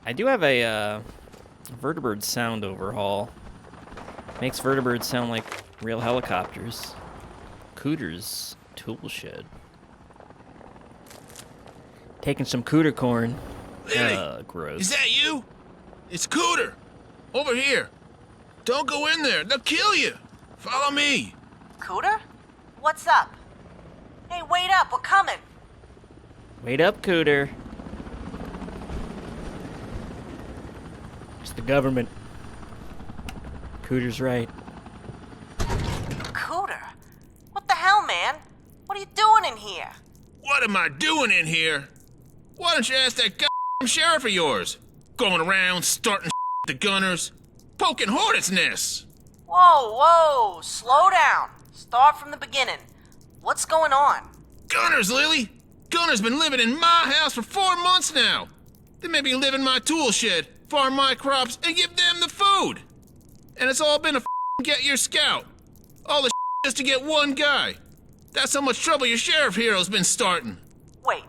I do have a vertibird sound overhaul. Makes vertibirds sound like real helicopters. Cooter's tool shed. Taking some cooter corn. Gross. Is that you? It's Cooter. Over here. Don't go in there. They'll kill you. Follow me. Cooter? What's up? Hey, wait up. We're coming. Wait up, Cooter. It's the government. Cooter's right. Cooter? What the hell, man? What are you doing in here? What am I doing in here? Why don't you ask that goddamn sheriff of yours? Going around starting the gunners, poking hornets' nests. Whoa, whoa. Slow down. Start from the beginning. What's going on? Gunners, Lily. Gunner's been living in my house for 4 months now. They made me live in my tool shed, farm my crops, and give them the food. And it's all been a get your scout. All the just to get one guy. That's how much trouble your sheriff hero's been starting. Wait.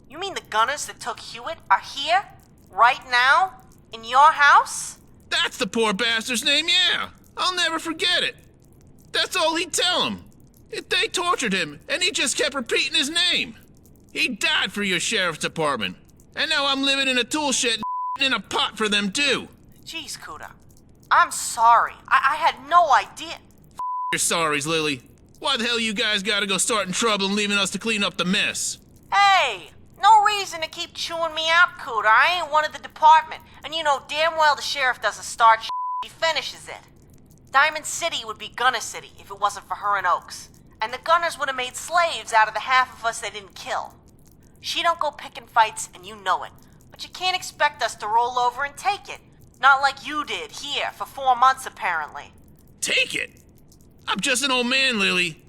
You mean the gunners that took Hewitt are here? Right now? In your house? That's the poor bastard's name, yeah. I'll never forget it. That's all he'd tell him. They tortured him, and he just kept repeating his name. He died for your sheriff's department. And now I'm living in a tool shed in a pot for them, too. Jeez, Cooter. I'm sorry. I had no idea. Your sorries, Lily. Why the hell you guys gotta go starting trouble and leaving us to clean up the mess? Hey, no reason to keep chewing me out, Cooter. I ain't one of the department. And you know damn well the sheriff doesn't start he finishes it. Diamond City would be Gunner City if it wasn't for her and Oaks. And the Gunners would have made slaves out of the half of us they didn't kill. She don't go picking fights, and you know it. But you can't expect us to roll over and take it. Not like you did here for 4 months, apparently. Take it? I'm just an old man, Lily.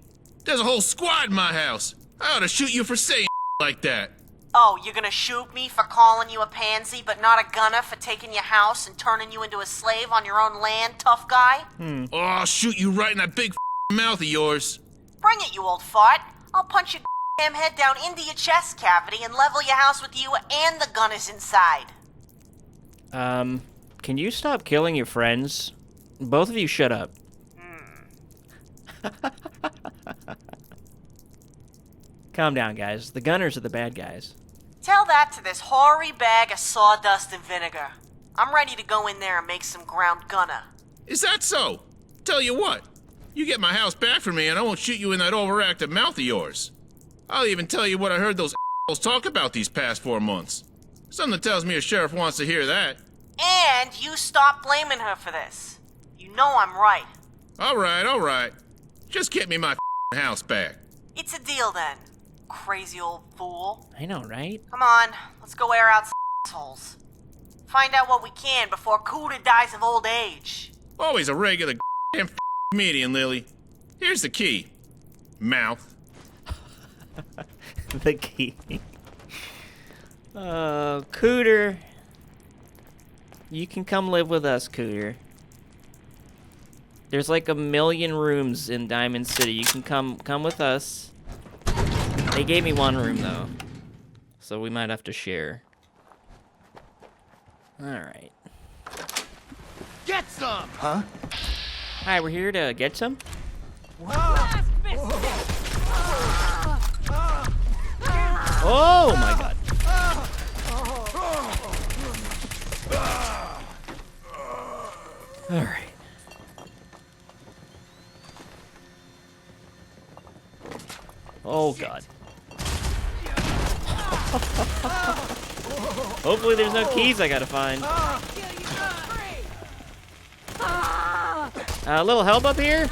There's a whole squad in my house. I ought to shoot you for saying like that. Oh, you're gonna shoot me for calling you a pansy, but not a gunner for taking your house and turning you into a slave on your own land, tough guy? Oh, I'll shoot you right in that big mouth of yours. Bring it, you old fart. I'll punch your damn head down into your chest cavity and level your house with you and the gunners inside. Can you stop killing your friends? Both of you shut up. Calm down, guys. The gunners are the bad guys. Tell that to this hoary bag of sawdust and vinegar. I'm ready to go in there and make some ground gunner. Is that so? Tell you what, you get my house back from me and I won't shoot you in that overactive mouth of yours. I'll even tell you what I heard those assholes talk about these past 4 months. Something tells me a sheriff wants to hear that. And you stop blaming her for this. You know I'm right. All right. Just get me my house back. It's a deal then, crazy old fool. I know, right? Come on, let's go air out some assholes. Find out what we can before Cooter dies of old age. Always a regular damn comedian, Lily. Here's the key. Mouth. The key. Cooter. You can come live with us, Cooter. There's like 1 million rooms in Diamond City. You can come with us. They gave me 1 room though, so we might have to share. All right. Get some! Huh? Hi, we're here to get some. Oh my god. All right. Oh god. Hopefully there's no keys I gotta find. A little help up here?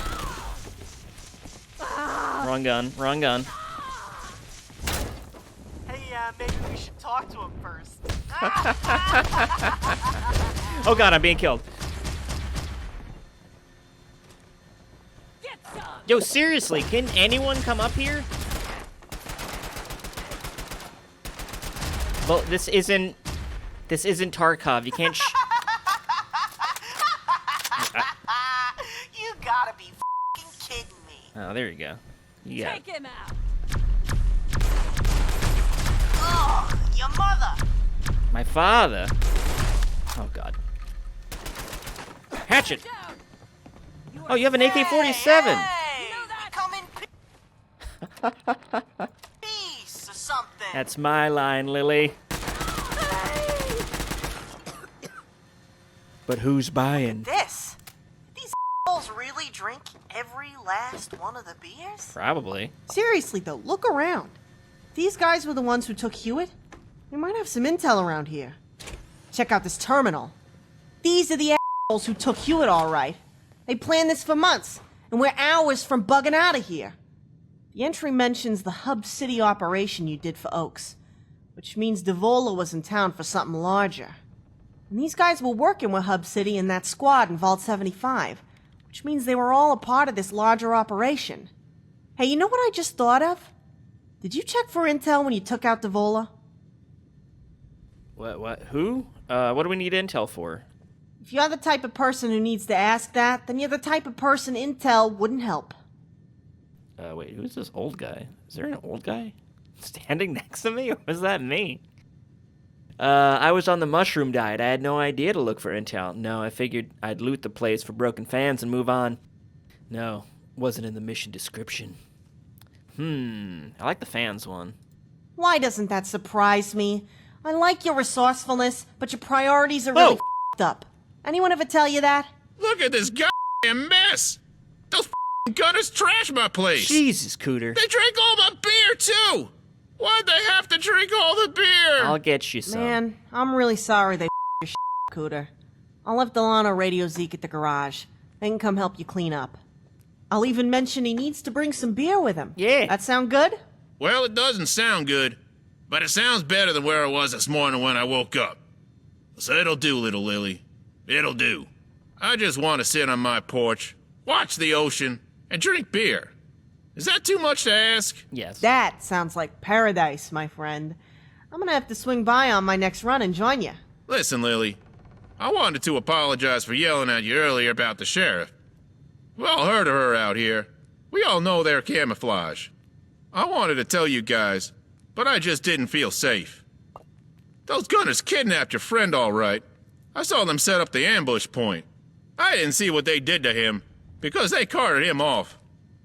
Wrong gun. Hey, maybe we should talk to him first. Oh god, I'm being killed. Yo, seriously, can anyone come up here? Well, this isn't Tarkov. You can't You gotta be f***ing kidding me. Oh, there you go. You got it. Take him out. Oh, your mother. My father? Oh, God. Hatchet! Oh, you have an AK-47! Hey, we come in peace or something. That's my line, Lily. But who's buying? This? These assholes really drink every last one of the beers? Probably. Seriously, though, look around. These guys were the ones who took Hewitt. We might have some intel around here. Check out this terminal. These are the assholes who took Hewitt, all right. They planned this for months, and we're hours from bugging out of here. The entry mentions the Hub City operation you did for Oaks, which means Devola was in town for something larger. And these guys were working with Hub City and that squad in Vault 75, which means they were all a part of this larger operation. Hey, you know what I just thought of? Did you check for intel when you took out Devola? What? Who? What do we need intel for? If you're the type of person who needs to ask that, then you're the type of person intel wouldn't help. Wait, who's this old guy? Is there an old guy standing next to me, or was that me? I was on the mushroom diet. I had no idea to look for intel. No, I figured I'd loot the place for broken fans and move on. No, wasn't in the mission description. I like the fans one. Why doesn't that surprise me? I like your resourcefulness, but your priorities are really f***ed up. Anyone ever tell you that? Look at this goddamn mess! Those f***ing gunners trashed my place! Jesus, Cooter. They drank all my beer, too! Why'd they have to drink all the beer? I'll get you some. Man, I'm really sorry they your Cooter. I'll have Delano radio Zeke at the garage. They can come help you clean up. I'll even mention he needs to bring some beer with him. Yeah. That sound good? Well, it doesn't sound good, but it sounds better than where I was this morning when I woke up. So it'll do, little Lily. It'll do. I just want to sit on my porch, watch the ocean, and drink beer. Is that too much to ask? Yes. That sounds like paradise, my friend. I'm gonna have to swing by on my next run and join you. Listen, Lily. I wanted to apologize for yelling at you earlier about the sheriff. We all heard of her out here. We all know their camouflage. I wanted to tell you guys, but I just didn't feel safe. Those gunners kidnapped your friend, all right. I saw them set up the ambush point. I didn't see what they did to him, because they carted him off.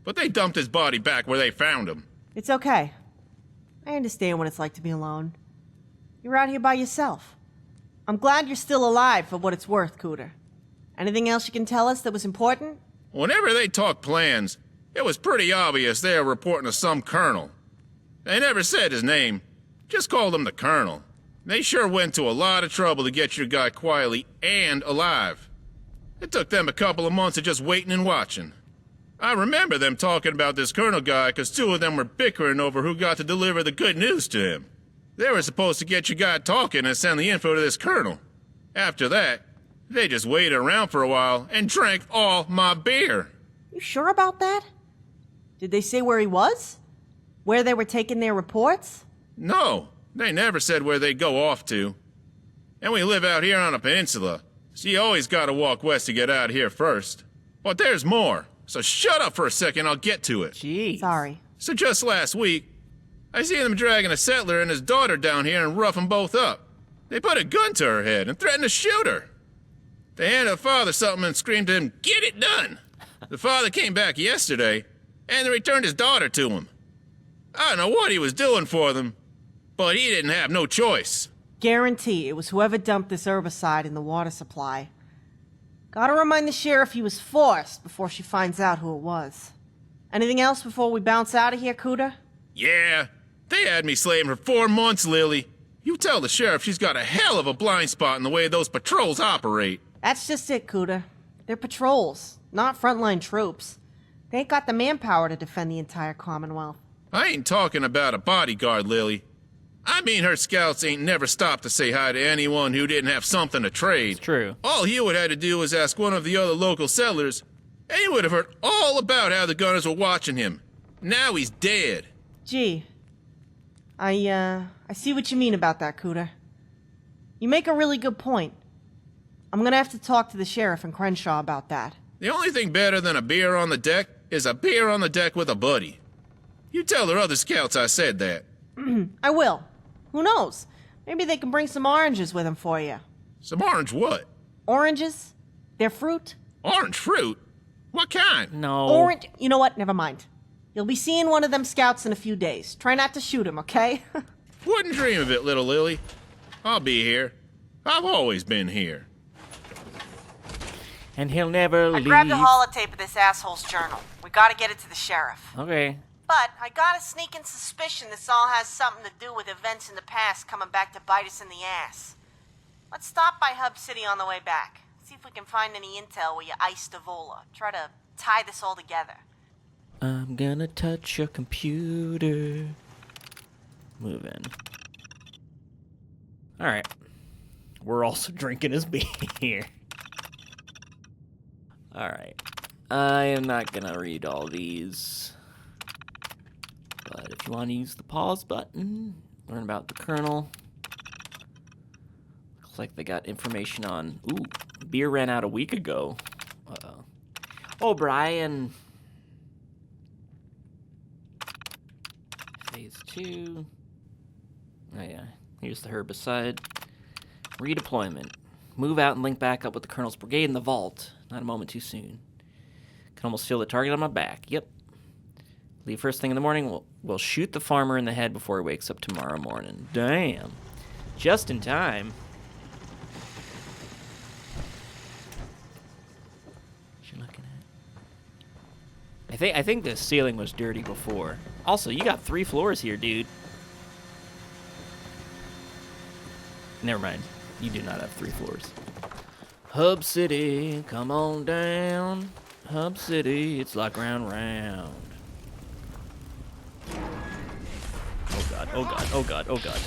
But they dumped his body back where they found him. It's okay. I understand what it's like to be alone. You're out here by yourself. I'm glad you're still alive for what it's worth, Cooter. Anything else you can tell us that was important? Whenever they talked plans, it was pretty obvious they were reporting to some colonel. They never said his name, just called him the colonel. They sure went to a lot of trouble to get your guy quietly and alive. It took them a couple of months of just waiting and watching. I remember them talking about this colonel guy because two of them were bickering over who got to deliver the good news to him. They were supposed to get your guy talking and send the info to this colonel. After that, they just waited around for a while and drank all my beer. You sure about that? Did they say where he was? Where they were taking their reports? No, they never said where they'd go off to. And we live out here on a peninsula, so you always gotta walk west to get out of here first. But there's more, so shut up for a second, I'll get to it. Jeez. Sorry. So just last week, I see them dragging a settler and his daughter down here and rough them both up. They put a gun to her head and threatened to shoot her. They handed the father something and screamed to him, "Get it done!" The father came back yesterday, and they returned his daughter to him. I don't know what he was doing for them, but he didn't have no choice. Guarantee it was whoever dumped this herbicide in the water supply. Gotta remind the sheriff he was forced before she finds out who it was. Anything else before we bounce out of here, Cooter? Yeah, they had me slaving for 4 months, Lily. You tell the sheriff she's got a hell of a blind spot in the way those patrols operate. That's just it, Cooter. They're patrols, not frontline troops. They ain't got the manpower to defend the entire Commonwealth. I ain't talking about a bodyguard, Lily. I mean her scouts ain't never stopped to say hi to anyone who didn't have something to trade. It's true. All Hewitt had to do was ask one of the other local settlers, and he would have heard all about how the gunners were watching him. Now he's dead. Gee, I see what you mean about that, Cooter. You make a really good point. I'm gonna have to talk to the sheriff and Crenshaw about that. The only thing better than a beer on the deck is a beer on the deck with a buddy. You tell the other scouts I said that. I will. Who knows? Maybe they can bring some oranges with them for you. Some orange what? Oranges? They're fruit? Orange fruit? What kind? No. Orange. You know what? Never mind. You'll be seeing one of them scouts in a few days. Try not to shoot him, okay? Wouldn't dream of it, little Lily. I'll be here. I've always been here. And he'll never I leave. grabbed a holotape of this asshole's journal. We gotta get it to the sheriff. Okay. But I got a sneaking suspicion this all has something to do with events in the past coming back to bite us in the ass. Let's stop by Hub City on the way back. See if we can find any intel where you iced Evola. Try to tie this all together. I'm gonna touch your computer. Move in. Alright. We're also drinking his beer. Alright. I am not gonna read all these. But if you want to use the pause button, learn about the Colonel. Looks like they got information on... Ooh, beer ran out a week ago. Uh-oh. Oh, Brian. Phase 2. Oh, yeah. Here's the herbicide. Redeployment. Move out and link back up with the Colonel's brigade in the vault. Not a moment too soon. Can almost feel the target on my back. Yep. Leave first thing in the morning. We'll shoot the farmer in the head before he wakes up tomorrow morning. Damn. Just in time. What you looking at? I think the ceiling was dirty before. Also, you got 3 floors here, dude. Never mind. You do not have 3 floors. Hub City, come on down. Hub City, it's like round. Oh god, oh god, oh god, oh god.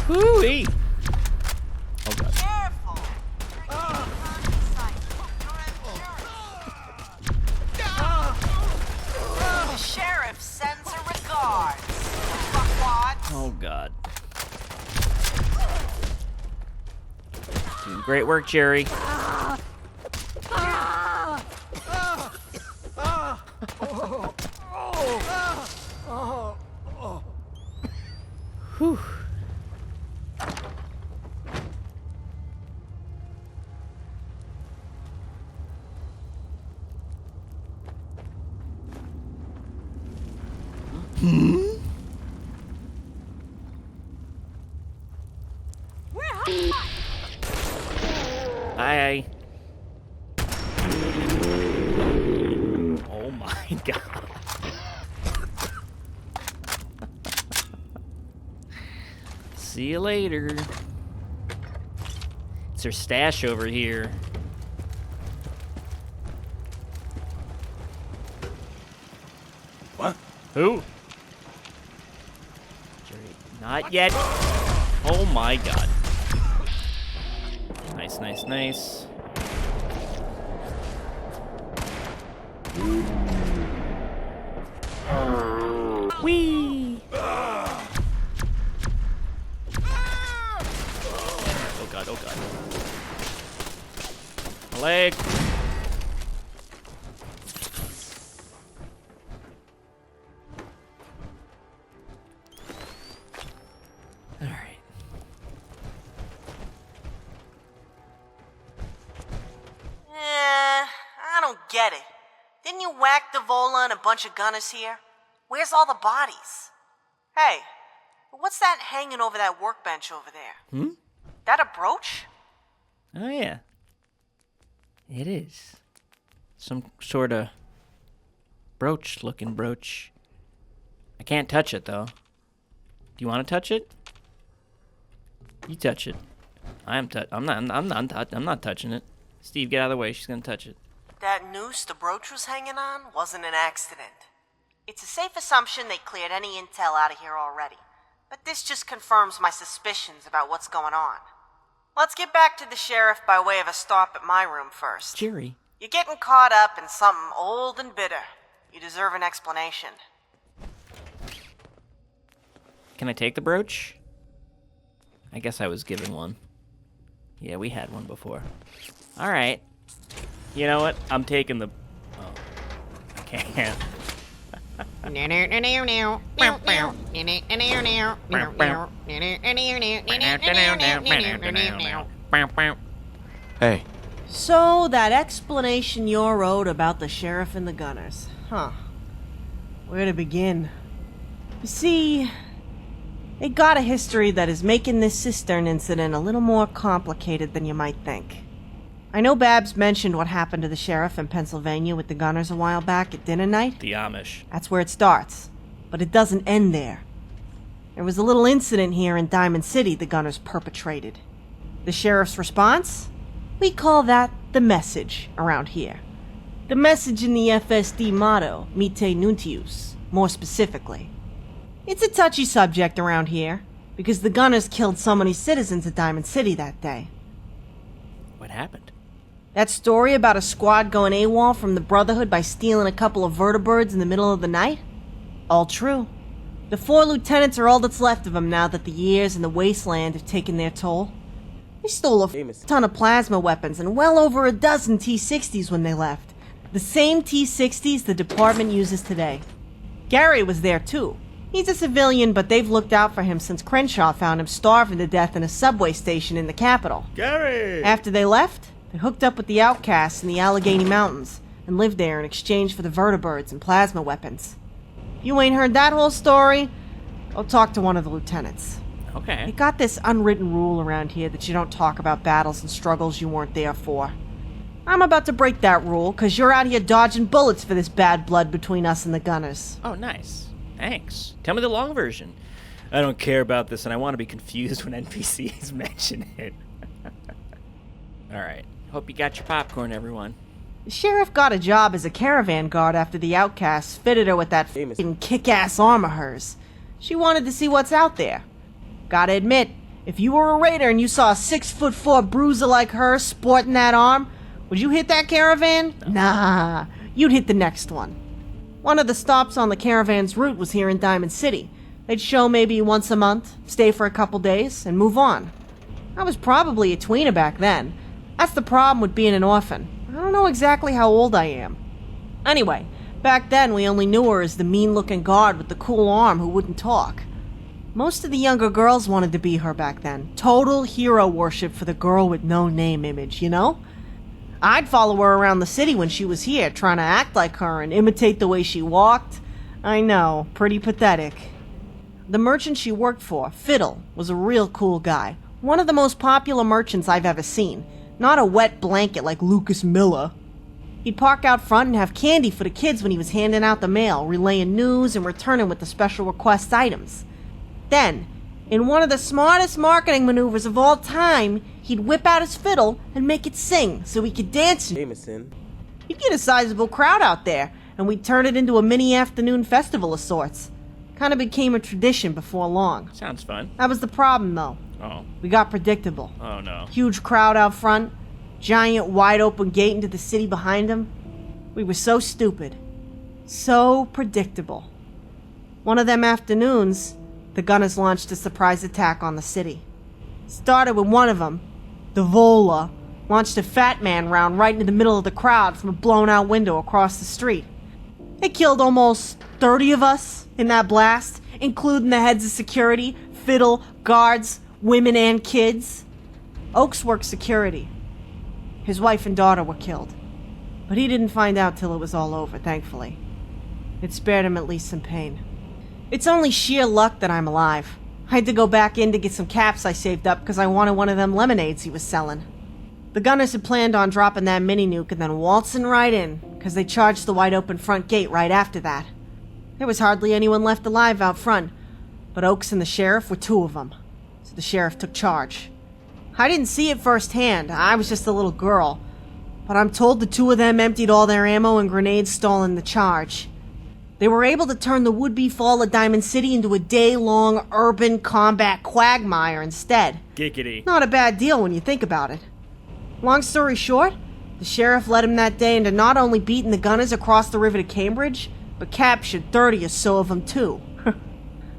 Hoo-wee! Oh god. Careful! The sheriff sends her regards. Fuckwads. Oh god. Doing great work, Jerry. Whew. Aye. Oh my god. See you later. It's her stash over here. What? Who? Jerry, not yet. Oh my god. Nice, nice, nice. Whee! Oh god, oh god. My leg. Alright. I don't get it. Didn't you whack Devola and a bunch of gunners here? Where's all the bodies? Hey, what's that hanging over that workbench over there? Hmm? That a brooch? Oh yeah. It is. Some sort of brooch-looking brooch. I can't touch it though. Do you want to touch it? You touch it. I'm not touching it. Steve, get out of the way. She's gonna touch it. That noose the brooch was hanging on wasn't an accident. It's a safe assumption they cleared any intel out of here already. But this just confirms my suspicions about what's going on. Let's get back to the sheriff by way of a stop at my room first. Jerry. You're getting caught up in something old and bitter. You deserve an explanation. Can I take the brooch? I guess I was given one. Yeah, we had one before. Alright. You know what? I'm taking the... Oh. can. Hey, So, that explanation you wrote about the sheriff and the gunners. Huh. Where to begin? You see, they got a history that is making this cistern incident a little more complicated than you might think. I know Babs mentioned what happened to the sheriff in Pennsylvania with the gunners a while back at dinner night. The Amish. That's where it starts. But it doesn't end there. There was a little incident here in Diamond City the gunners perpetrated. The sheriff's response? We call that the message around here. The message in the FSD motto, Mite Nuntius, more specifically. It's a touchy subject around here, because the gunners killed so many citizens at Diamond City that day. What happened? That story about a squad going AWOL from the Brotherhood by stealing a couple of vertibirds in the middle of the night? All true. The 4 lieutenants are all that's left of them now that the years in the Wasteland have taken their toll. They stole a ton of plasma weapons and well over a dozen T-60s when they left. The same T-60s the department uses today. Gary was there too. He's a civilian, but they've looked out for him since Crenshaw found him starving to death in a subway station in the capital. Gary! After they left, they hooked up with the outcasts in the Allegheny Mountains and lived there in exchange for the vertibirds and plasma weapons. If you ain't heard that whole story, go talk to one of the lieutenants. They Okay. got this unwritten rule around here that you don't talk about battles and struggles you weren't there for. I'm about to break that rule, because you're out here dodging bullets for this bad blood between us and the gunners. Oh, nice. Thanks. Tell me the long version. I don't care about this, and I want to be confused when NPCs mention it. Alright. Hope you got your popcorn, everyone. The sheriff got a job as a caravan guard after the outcasts fitted her with that f***ing kick-ass arm of hers. She wanted to see what's out there. Gotta admit, if you were a raider and you saw a 6'4" bruiser like her sporting that arm, would you hit that caravan? Nah, you'd hit the next one. One of the stops on the caravan's route was here in Diamond City. They'd show maybe once a month, stay for a couple days, and move on. I was probably a tweener back then. That's the problem with being an orphan. I don't know exactly how old I am. Anyway, back then we only knew her as the mean-looking guard with the cool arm who wouldn't talk. Most of the younger girls wanted to be her back then. Total hero worship for the girl with no name image, you know? I'd follow her around the city when she was here, trying to act like her and imitate the way she walked. I know, pretty pathetic. The merchant she worked for, Fiddle, was a real cool guy. One of the most popular merchants I've ever seen. Not a wet blanket like Lucas Miller. He'd park out front and have candy for the kids when he was handing out the mail, relaying news and returning with the special request items. Then, in one of the smartest marketing maneuvers of all time, he'd whip out his fiddle and make it sing so he could dance. Jameson. He'd get a sizable crowd out there, and we'd turn it into a mini afternoon festival of sorts. Kind of became a tradition before long. Sounds fun. That was the problem, though. Oh. We got predictable. Oh, no. Huge crowd out front, giant wide open gate into the city behind him. We were so stupid. So predictable. One of them afternoons, the gunners launched a surprise attack on the city. Started with one of them, the Vola, launched a fat man round right into the middle of the crowd from a blown out window across the street. They killed almost 30 of us in that blast, including the heads of security, fiddle, guards, women and kids. Oaks worked security. His wife and daughter were killed. But he didn't find out till it was all over, thankfully. It spared him at least some pain. It's only sheer luck that I'm alive. I had to go back in to get some caps I saved up because I wanted one of them lemonades he was selling. The gunners had planned on dropping that mini-nuke and then waltzing right in, because they charged the wide-open front gate right after that. There was hardly anyone left alive out front, but Oaks and the sheriff were 2 of them, so the sheriff took charge. I didn't see it firsthand, I was just a little girl, but I'm told the 2 of them emptied all their ammo and grenades stolen in the charge. They were able to turn the would-be fall of Diamond City into a day-long urban combat quagmire instead. Giggity. Not a bad deal when you think about it. Long story short, the sheriff led him that day into not only beating the gunners across the river to Cambridge, but captured 30 or so of them too.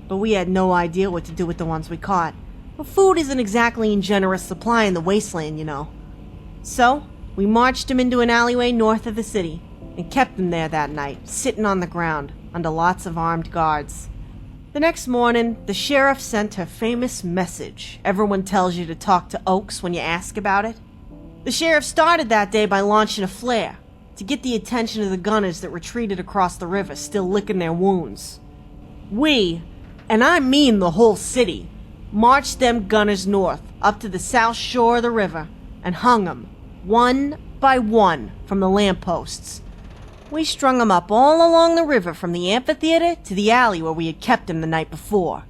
But we had no idea what to do with the ones we caught. Well, food isn't exactly in generous supply in the Wasteland, you know. So, we marched him into an alleyway north of the city, and kept them there that night, sitting on the ground, under lots of armed guards. The next morning, the sheriff sent her famous message everyone tells you to talk to Oaks when you ask about it. The sheriff started that day by launching a flare to get the attention of the gunners that retreated across the river, still licking their wounds. We, and I mean the whole city, marched them gunners north, up to the south shore of the river, and hung them, one by one, from the lampposts. We strung them up all along the river from the amphitheater to the alley where we had kept them the night before.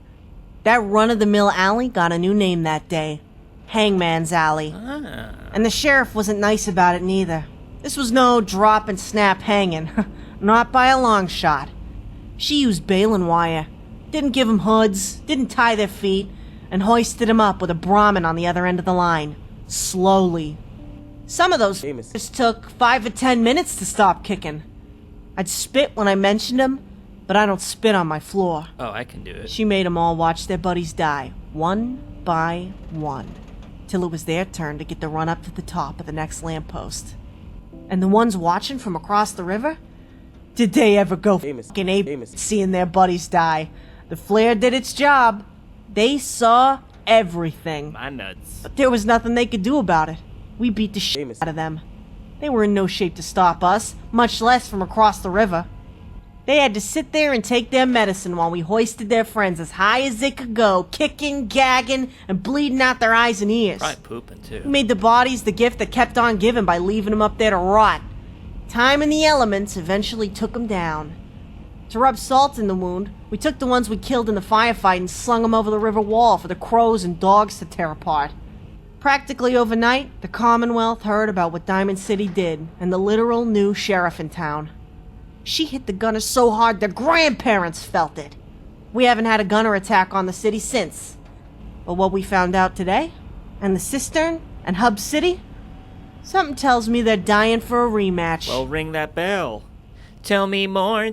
That run-of-the-mill alley got a new name that day, Hangman's Alley. And the sheriff wasn't nice about it neither. This was no drop and snap hanging, not by a long shot. She used baling wire, didn't give 'em hoods, didn't tie their feet, and hoisted 'em up with a Brahmin on the other end of the line, slowly. Some of those just took 5 or 10 minutes to stop kicking. I'd spit when I mentioned 'em, but I don't spit on my floor. Oh, I can do it. She made 'em all watch their buddies die, one by one, till it was their turn to get the run up to the top of the next lamppost. And the ones watching from across the river? Did they ever go fucking ape seeing their buddies die? The flare did its job. They saw everything. My nuts. But there was nothing they could do about it. We beat the shit out of them. They were in no shape to stop us, much less from across the river. They had to sit there and take their medicine while we hoisted their friends as high as they could go, kicking, gagging, and bleeding out their eyes and ears. Probably pooping, too. We made the bodies the gift that kept on giving by leaving them up there to rot. Time and the elements eventually took them down. To rub salt in the wound, we took the ones we killed in the firefight and slung them over the river wall for the crows and dogs to tear apart. Practically overnight, the Commonwealth heard about what Diamond City did, and the literal new sheriff in town. She hit the gunners so hard their grandparents felt it. We haven't had a gunner attack on the city since. But what we found out today, and the Cistern, and Hub City, something tells me they're dying for a rematch. Well, ring that bell. Tell me more,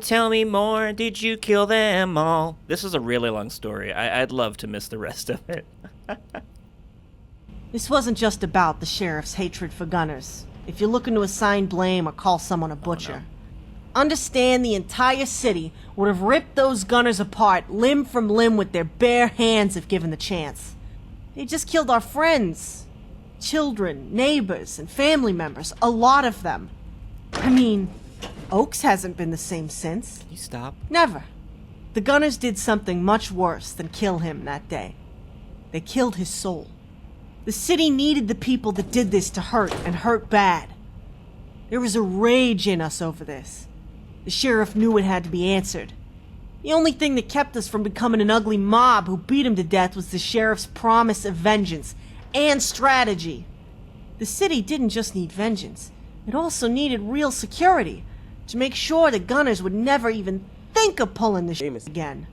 did you kill them all? This is a really long story. I'd love to miss the rest of it. This wasn't just about the sheriff's hatred for gunners. If you're looking to assign blame or call someone a butcher. Understand the entire city would have ripped those gunners apart limb from limb with their bare hands if given the chance. They just killed our friends. Children, neighbors, and family members. A lot of them. I mean, Oaks hasn't been the same since. Can you stop? Never. The gunners did something much worse than kill him that day. They killed his soul. The city needed the people that did this to hurt, and hurt bad. There was a rage in us over this. The sheriff knew it had to be answered. The only thing that kept us from becoming an ugly mob who beat him to death was the sheriff's promise of vengeance and strategy. The city didn't just need vengeance. It also needed real security to make sure the gunners would never even think of pulling the shit again.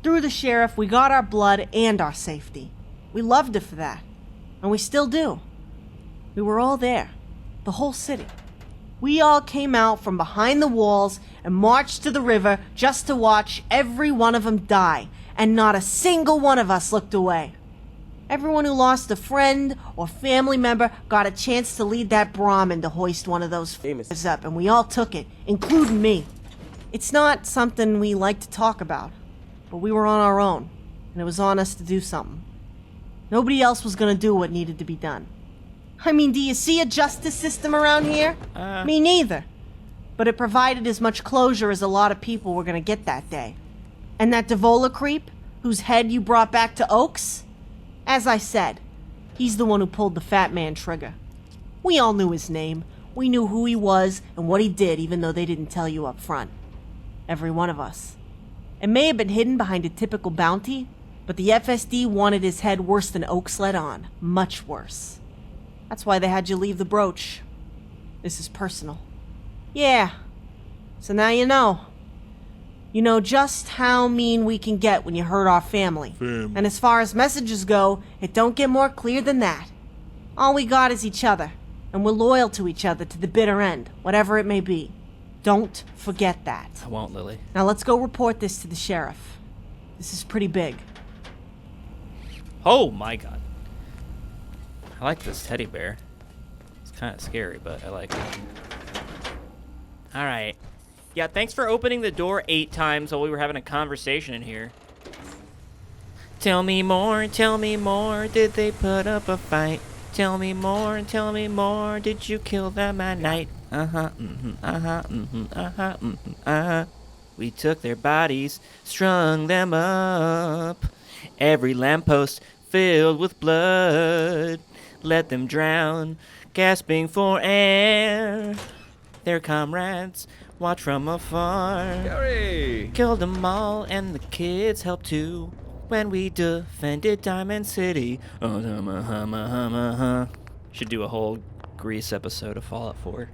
Through the sheriff, we got our blood and our safety. We loved her for that. And we still do. We were all there. The whole city. We all came out from behind the walls and marched to the river just to watch every one of them die, and not a single one of us looked away. Everyone who lost a friend or family member got a chance to lead that Brahmin to hoist one of those f***ers up, and we all took it, including me. It's not something we like to talk about, but we were on our own, and it was on us to do something. Nobody else was gonna do what needed to be done. I mean, do you see a justice system around here? Me neither. But it provided as much closure as a lot of people were gonna get that day. And that Devola creep, whose head you brought back to Oaks? As I said, he's the one who pulled the fat man trigger. We all knew his name. We knew who he was and what he did, even though they didn't tell you up front. Every one of us. It may have been hidden behind a typical bounty, but the FSD wanted his head worse than Oaks let on. Much worse. That's why they had you leave the brooch. This is personal. Yeah. So now you know. You know just how mean we can get when you hurt our family. And as far as messages go, it don't get more clear than that. All we got is each other, and we're loyal to each other to the bitter end, whatever it may be. Don't forget that. I won't, Lily. Now let's go report this to the sheriff. This is pretty big. Oh my god. I like this teddy bear. It's kind of scary, but I like it. All right. Yeah, thanks for opening the door 8 times while we were having a conversation in here. Tell me more, did they put up a fight? Tell me more, did you kill them at night? We took their bodies, strung them up. Every lamppost filled with blood. Let them drown, gasping for air. Their comrades watch from afar. Gary! Killed them all, and the kids helped too. When we defended Diamond City. Should do a whole Grease episode of Fallout 4.